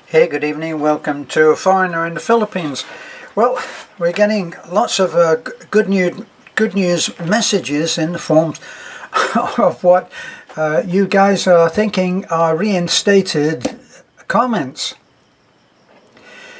Hey, good evening. Welcome to A Foreigner in the Philippines. Well, we're getting lots of good news messages in the form of what you guys are thinking are reinstated comments.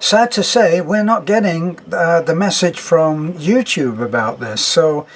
Sad to say, we're not getting the message from YouTube about this, so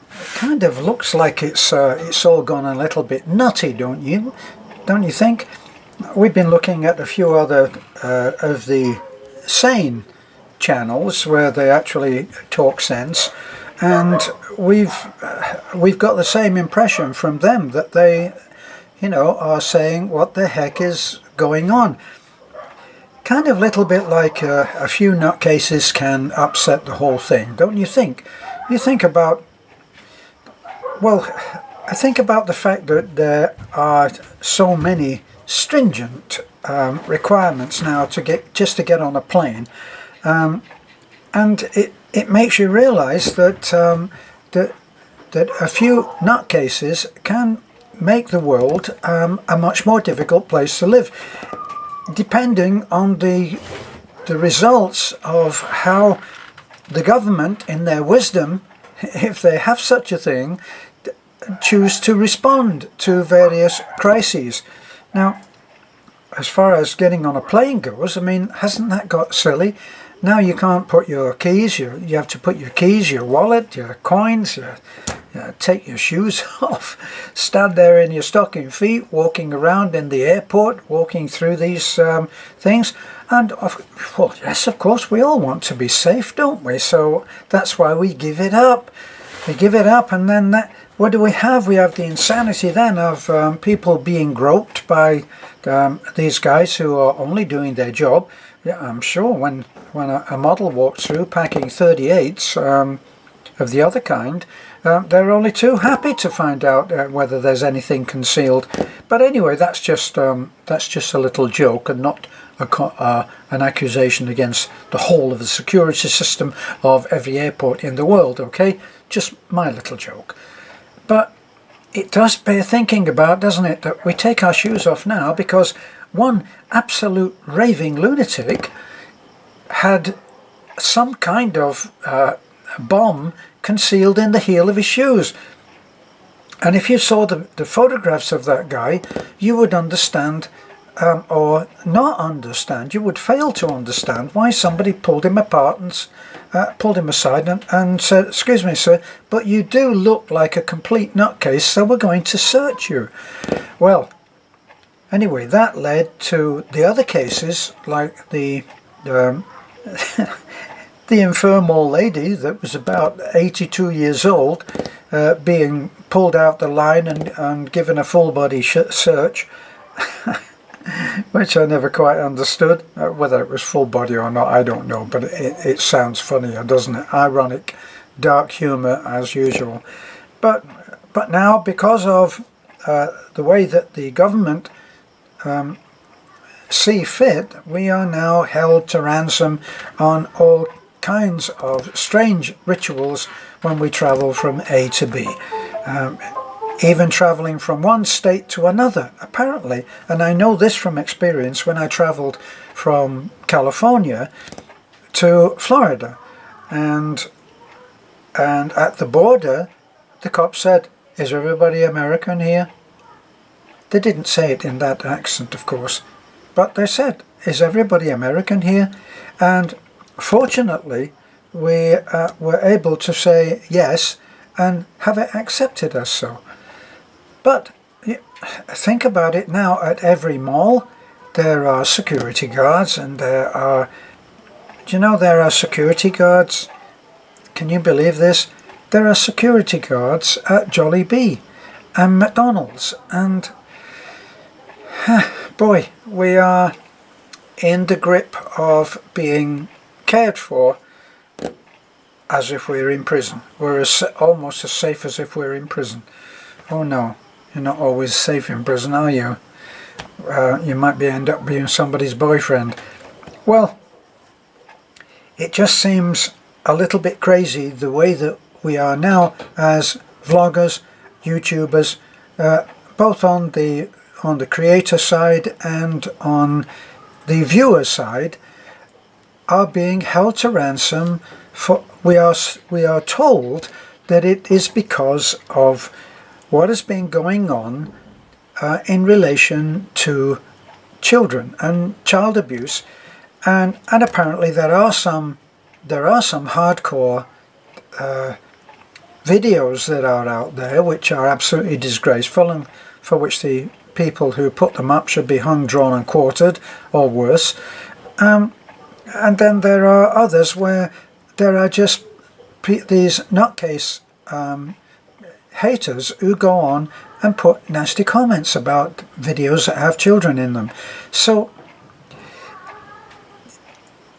it kind of looks like it's all gone a little bit nutty, don't you think? We've been looking at a few other of the sane channels where they actually talk sense, and we've got the same impression from them that they, are saying what the heck is going on. Kind of little bit like a few nutcases can upset the whole thing, don't you think? You think about, well, I think about the fact that there are so many stringent requirements now to get on a plane, and it makes you realize that that a few nutcases can make the world a much more difficult place to live, depending on the results of how the government, in their wisdom, if they have such a thing, choose to respond to various crises. Now, as far as getting on a plane goes, I mean, hasn't that got silly? Now you can't put your keys, you have to put your keys, your wallet, your coins, take your shoes off, stand there in your stocking feet, walking around in the airport, walking through these things. And, well, yes, of course, we all want to be safe, don't we? So that's why we give it up. We give it up, and then what do we have? We have the insanity then of people being groped by these guys who are only doing their job. Yeah, I'm sure when a model walks through packing 38s of the other kind, they're only too happy to find out whether there's anything concealed. But anyway, that's just a little joke, and not an accusation against the whole of the security system of every airport in the world. Okay, just my little joke. But it does bear thinking about, doesn't it, that we take our shoes off now because one absolute raving lunatic had some kind of bomb concealed in the heel of his shoes. And if you saw the photographs of that guy, you would understand, or not understand, you would fail to understand why somebody pulled him apart and pulled him aside and said, "Excuse me, sir, but you do look like a complete nutcase, so we're going to search you." Well, anyway, that led to the other cases, like the the infirm old lady that was about 82 years old, being pulled out the line and given a full body search. Which I never quite understood. Whether it was full body or not, I don't know, but it sounds funnier, doesn't it? Ironic, dark humour as usual. But now, because of the way that the government see fit, we are now held to ransom on all kinds of strange rituals when we travel from A to B. Even travelling from one state to another, apparently. And I know this from experience when I travelled from California to Florida. And at the border, the cop said, "Is everybody American here?" They didn't say it in that accent, of course, but they said, "Is everybody American here?" And fortunately, we were able to say yes and have it accepted as so. But think about it now, at every mall there are security guards, and there are security guards, can you believe this? There are security guards at Jollibee and McDonald's, and boy, we are in the grip of being cared for as if we're in prison. We're almost as safe as if we're in prison. Oh no. You're not always safe in prison, are you? You might end up being somebody's boyfriend. Well, it just seems a little bit crazy the way that we are now as vloggers, YouTubers, both on the creator side and on the viewer side are being held to ransom for, we are told that it is because of what has been going on in relation to children and child abuse, and apparently there are some hardcore videos that are out there which are absolutely disgraceful, and for which the people who put them up should be hung, drawn and quartered, or worse. And then there are others where there are just these nutcase haters who go on and put nasty comments about videos that have children in them. So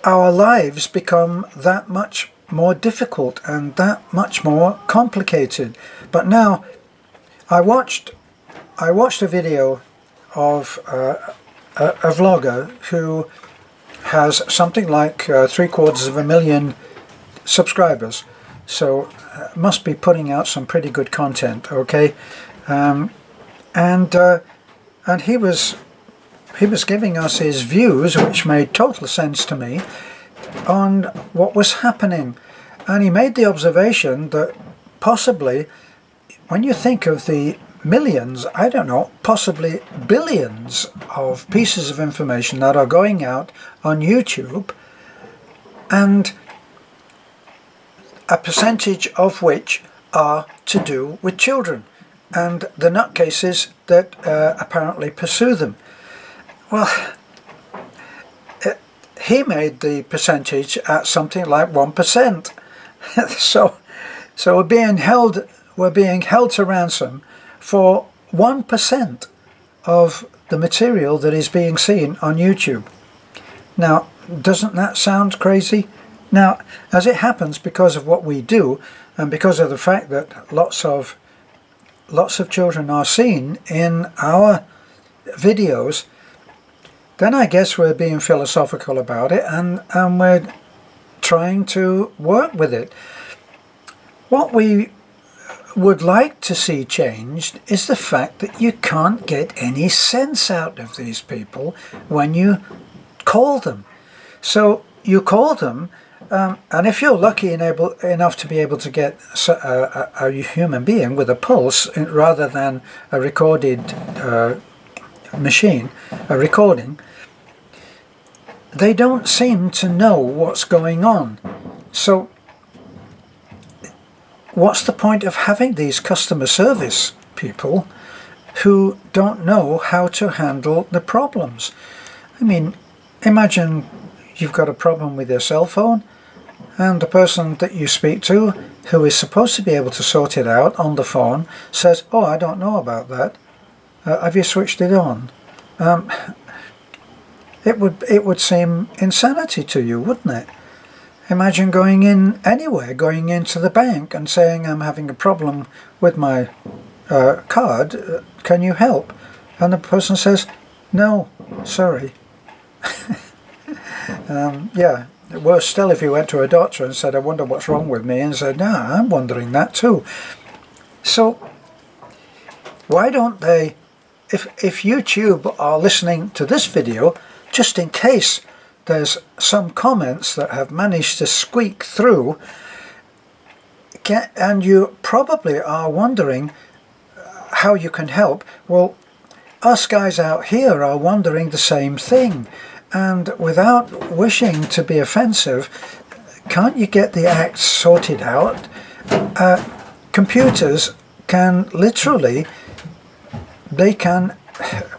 our lives become that much more difficult and that much more complicated. But now I watched a video of a vlogger who has something like 750,000 subscribers, so must be putting out some pretty good content, okay? And he was giving us his views, which made total sense to me, on what was happening. And he made the observation that possibly, when you think of the millions, I don't know, possibly billions of pieces of information that are going out on YouTube, and a percentage of which are to do with children and the nutcases that apparently pursue them. Well, he made the percentage at something like 1%. so we're being held to ransom for 1% of the material that is being seen on YouTube. Now, doesn't that sound crazy? Now, as it happens, because of what we do, and because of the fact that lots of children are seen in our videos, then I guess we're being philosophical about it, and we're trying to work with it. What we would like to see changed is the fact that you can't get any sense out of these people when you call them. So you call them, and if you're lucky enough to be able to get a human being with a pulse rather than a recorded machine, a recording, they don't seem to know what's going on. So what's the point of having these customer service people who don't know how to handle the problems? I mean, imagine you've got a problem with your cell phone, and the person that you speak to, who is supposed to be able to sort it out on the phone, says, "Oh, I don't know about that. Have you switched it on?" It would seem insanity to you, wouldn't it? Imagine going in anywhere, going into the bank and saying, "I'm having a problem with my card, can you help?" And the person says, "No, sorry." Yeah, worse still if you went to a doctor and said, "I wonder what's wrong with me," and said, "No, I'm wondering that too." So why don't they, if YouTube are listening to this video, just in case there's some comments that have managed to squeak through, and you probably are wondering how you can help, well, us guys out here are wondering the same thing. And without wishing to be offensive, can't you get the act sorted out? Computers can literally,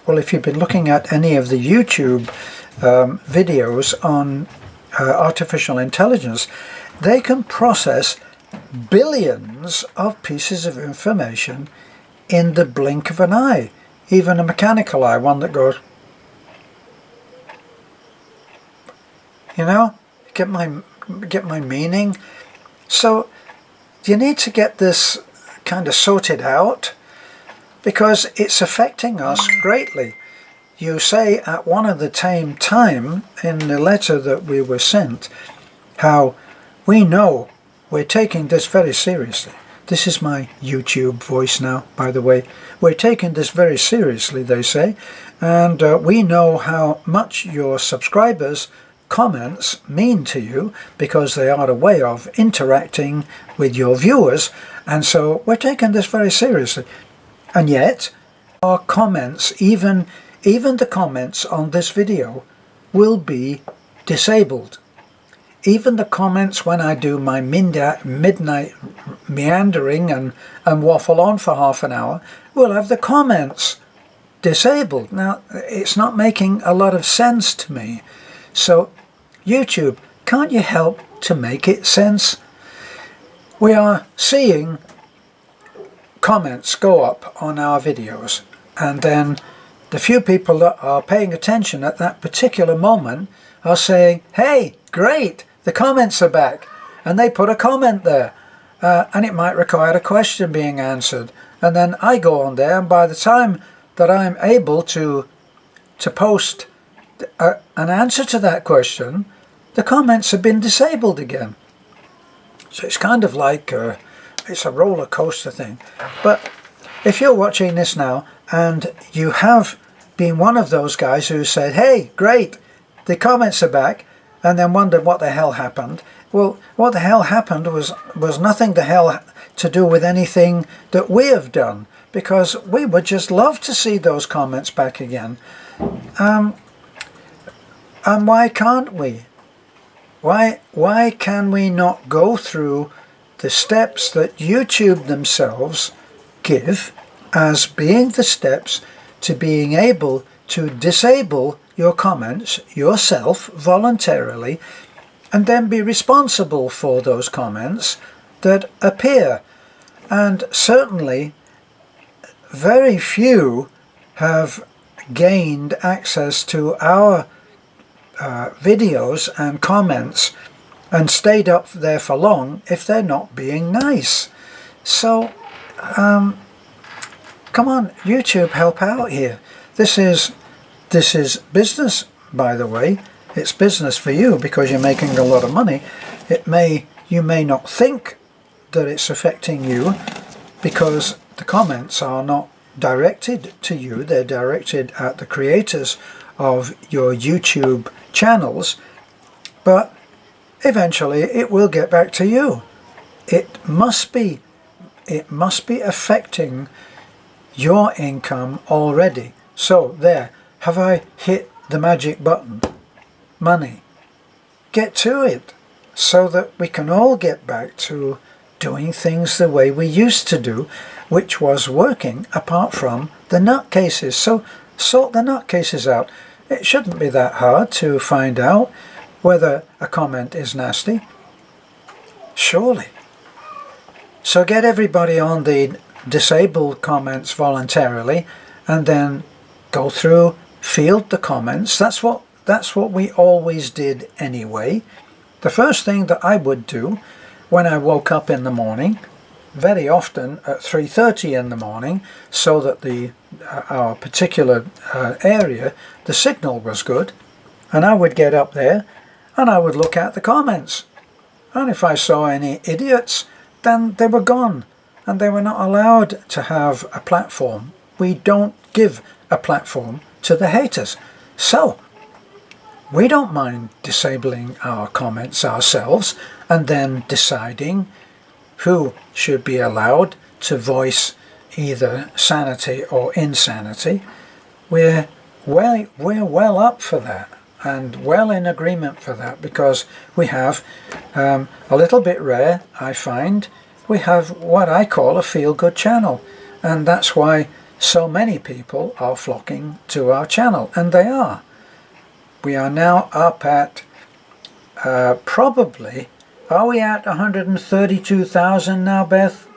well, if you've been looking at any of the YouTube videos on artificial intelligence, they can process billions of pieces of information in the blink of an eye. Even a mechanical eye, one that goes, you know, get my meaning? So you need to get this kind of sorted out, because it's affecting us greatly. You say at one of the same time in the letter that we were sent, how we know we're taking this very seriously. This is my YouTube voice now, by the way. We're taking this very seriously, they say, and we know how much your subscribers' comments mean to you, because they are a way of interacting with your viewers, and so we're taking this very seriously. And yet, our comments, even the comments on this video, will be disabled. Even the comments when I do my midnight meandering and waffle on for half an hour will have the comments disabled. Now, it's not making a lot of sense to me. So, YouTube, can't you help to make it sense? We are seeing comments go up on our videos, and then the few people that are paying attention at that particular moment are saying, hey, great, the comments are back, and they put a comment there, and it might require a question being answered, and then I go on there, and by the time that I'm able to post an answer to that question, the comments have been disabled again. So it's kind of like it's a roller coaster thing. But if you're watching this now and you have been one of those guys who said, hey, great, the comments are back, and then wondered what the hell happened. Well, what the hell happened was nothing the hell to do with anything that we have done, because we would just love to see those comments back again. And why can't we? Why can we not go through the steps that YouTube themselves give as being the steps to being able to disable your comments yourself voluntarily, and then be responsible for those comments that appear? And certainly very few have gained access to our videos and comments and stayed up there for long if they're not being nice. So come on, YouTube, help out here. This is business, by the way. It's business for you because you're making a lot of money. You may not think that it's affecting you because the comments are not directed to you. They're directed at the creators of your YouTube channels, but eventually it will get back to you. It must be affecting your income already. So there, have I hit the magic button? Money. Get to it so that we can all get back to doing things the way we used to do, which was working apart from the nutcases. So sort the nutcases out. It shouldn't be that hard to find out whether a comment is nasty. Surely. So get everybody on the disabled comments voluntarily, and then go through, field the comments. That's what we always did anyway. The first thing that I would do when I woke up in the morning, very often at 3:30 in the morning, so that our particular area, the signal was good, and I would get up there and I would look at the comments, and if I saw any idiots, then they were gone, and they were not allowed to have a platform. We don't give a platform to the haters. So we don't mind disabling our comments ourselves and then deciding who should be allowed to voice either sanity or insanity. We're well up for that, and well in agreement for that, because we have a little bit rare, I find, we have what I call a feel-good channel, and that's why so many people are flocking to our channel, and they are. We are now up at probably, are we at 132,000 now, Beth?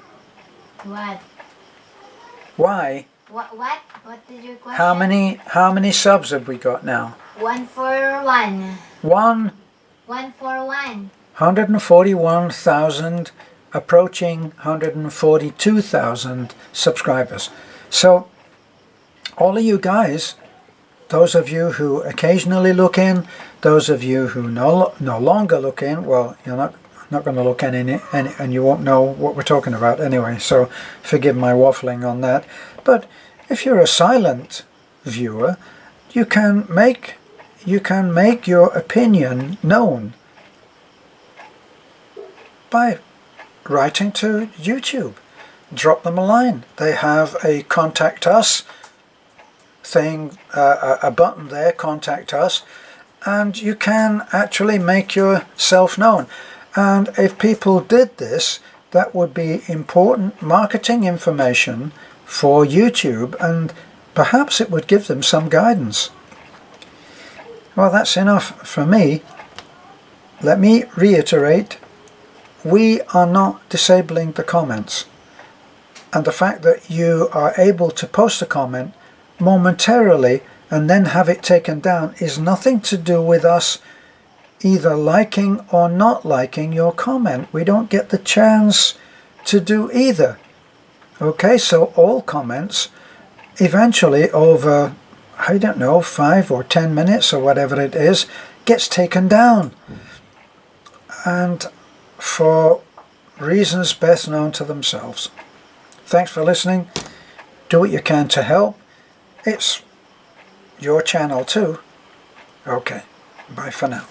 What? Why? What did you question? How many subs have we got now? 141. 141. 141,000, approaching 142,000 subscribers. So all of you guys, those of you who occasionally look in, those of you who no longer look in, well, you're not going to look any, and you won't know what we're talking about anyway, so forgive my waffling on that. But if you're a silent viewer, you can make your opinion known by writing to YouTube. Drop them a line. They have a contact us thing, a button there, contact us, and you can actually make yourself known. And if people did this, that would be important marketing information for YouTube, and perhaps it would give them some guidance. Well, that's enough for me. Let me reiterate, we are not disabling the comments. And the fact that you are able to post a comment momentarily and then have it taken down is nothing to do with us either liking or not liking your comment. We don't get the chance to do either. Okay, so all comments eventually over, I don't know, 5 or 10 minutes or whatever it is, gets taken down. And for reasons best known to themselves. Thanks for listening. Do what you can to help. It's your channel too. Okay, bye for now.